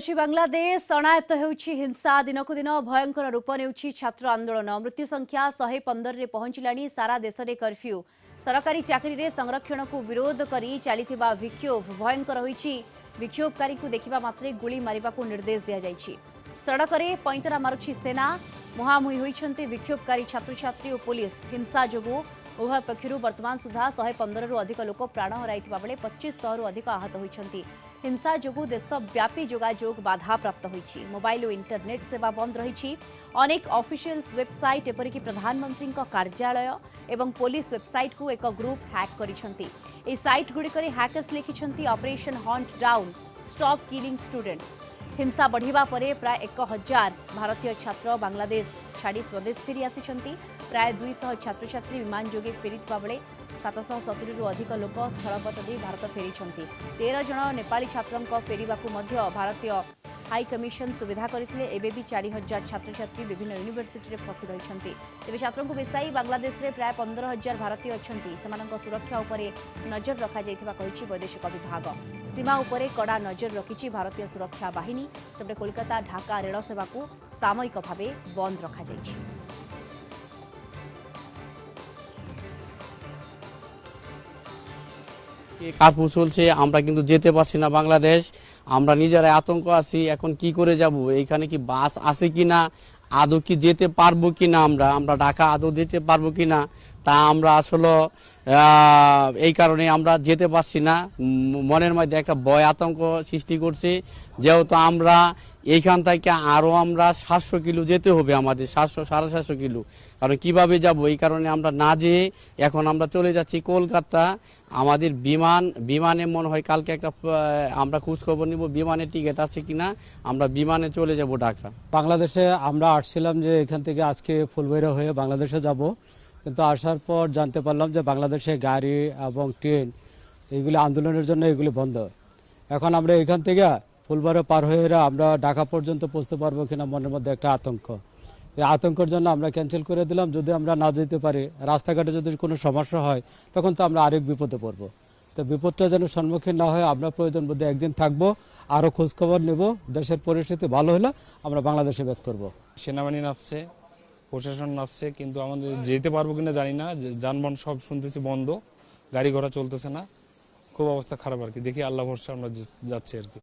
बांग्लादेश अणायत्त होउछि हिंसा दिनकु दिन भयंकर रूप नेउछि छात्र आंदोलन मृत्यु संख्या 115 रे पहुंचलानी सारा देश रे कर्फ्यू सरकारी चाकरी रे संरक्षण को विरोध करी चलीथिबा विक्षोभ भयंकर होइछि विक्षोभकारी को देखिबा मात्रे गुली मारिबा को निर्देश दिया जाइछि सड़क रे पैंतरा मारुछि सेना मुहामुही होइछन्ति विक्षोभकारी छात्र छात्री और पुलिस हिंसा जोगु उभय पक्षरु वर्तमान सुधा 115 रु अधिक लोक प्राण हराइथिबा बेले 2500 रु अधिक आहत होइछन्ति हिंसा जोगु देशव्यापी जोगाजोग बाधा प्राप्त होइछि मोबाइल और इंटरनेट सेवा बंद रहिछि अनेक ऑफिशियल्स वेबसाइट एपरिक प्रधानमंत्री कार्यालय एवं पुलिस वेबसाइट को एक ग्रुप हैक करिसन्ति ए साइट गुड़िकरे हैकर्स लिखिसन्ति operation hunt down stop killing students हिंसा बढ़िबा परे प्राय 1000 भारतीय छात्र बांग्लादेश छाड़ी स्वदेश फेरी आसिछन्ति प्राय 200 छात्र छात्री विमान जोगे फेरिथिबा बेले 770 रु अधिक लोक स्थलपथ दे भारत फेरिछन्ति 13 जन नेपाली छात्रंक फेरिबाकू मध्य भारतीय हाई कमिशन सुविधा करथिले एबे भी 4000 छात्र छात्री विभिन्न यूनिवर्सिटी रे फसी रहिछन्ति तेबे छात्रंकू बेसाई बांग्लादेश रे प्राय 15000 भारतीय अछन्ति सेमानक सुरक्षा उपरे नजर रखा जाइथिबा कहिछि वैदेशिक विभाग सीमा उपरे कड़ा नजर रखिछि भारतीय सुरक्षा बाहिनी सेपटे कोलकाता ढाका रेल सेवा को सामयिक भावे बंद रखा जाइछि কার্ফু চলছে আমরা কিন্তু যেতে পারছি না বাংলাদেশ আমরা নিজেরাই আতঙ্ক আছি এখন কি করে যাব এইখানে কি বাস আছে কিনা আদৌ কি যেতে পারবো কিনা আমরা ঢাকা আদৌ যেতে পারবো কিনা তা আমরা আসলে এই কারণে আমরা যেতে পারছি না মনের মধ্যে একটা ভয় আতঙ্ক সৃষ্টি করছে যেহেতু আমরা এইখান থেকে আরো আমরা 700 কিলো যেতে হবে আমাদের 700-750 কিলো কারণ কিভাবে যাব এই কারণে আমরা না যেয়ে এখন আমরা চলে যাচ্ছি কলকাতা আমাদের বিমানে মনে হয় কালকে একটা আমরা খোঁজ খবর নিব বিমানের টিকিট আছে কিনা আমরা বিমানে চলে যাব ঢাকা বাংলাদেশে আমরা আসছিলাম যে এখান থেকে আজকে ফুলবাড়িয়া হয়ে বাংলাদেশে যাব কিন্তু আসার পর জানতে পারলাম যে বাংলাদেশে গাড়ি এবং ট্রেন এইগুলি আন্দোলনের জন্য এগুলি বন্ধ এখন আমরা এখান থেকে ফুলবাড়িয়া পার হয়ে আমরা ঢাকা পর্যন্ত পৌঁছতে পারবো কিনা মনের মধ্যে একটা আতঙ্ক এই আতঙ্কের জন্য আমরা ক্যান্সেল করে দিলাম যদি আমরা না যেতে পারি রাস্তাঘাটে যদি কোনো সমস্যা হয় তখন তো আমরা আরেক বিপদে পড়বো তো বিপদটা যেন সম্মুখীন না হয় আমরা প্রয়োজন বোধে একদিন থাকবো আরও খোঁজখবর নেব দেশের পরিস্থিতি ভালো হলে আমরা বাংলাদেশে ব্যাক করবো সেনাবাহিনী নামছে প্রশাসন নামছে কিন্তু আমাদের যেতে পারবো কিনা জানি না যানবাহন সব শুনতেছি বন্ধ গাড়ি ঘোড়া চলতেছে না খুব অবস্থা খারাপ আর কি দেখি আল্লাহ ভরসা আমরা যাচ্ছি আর কি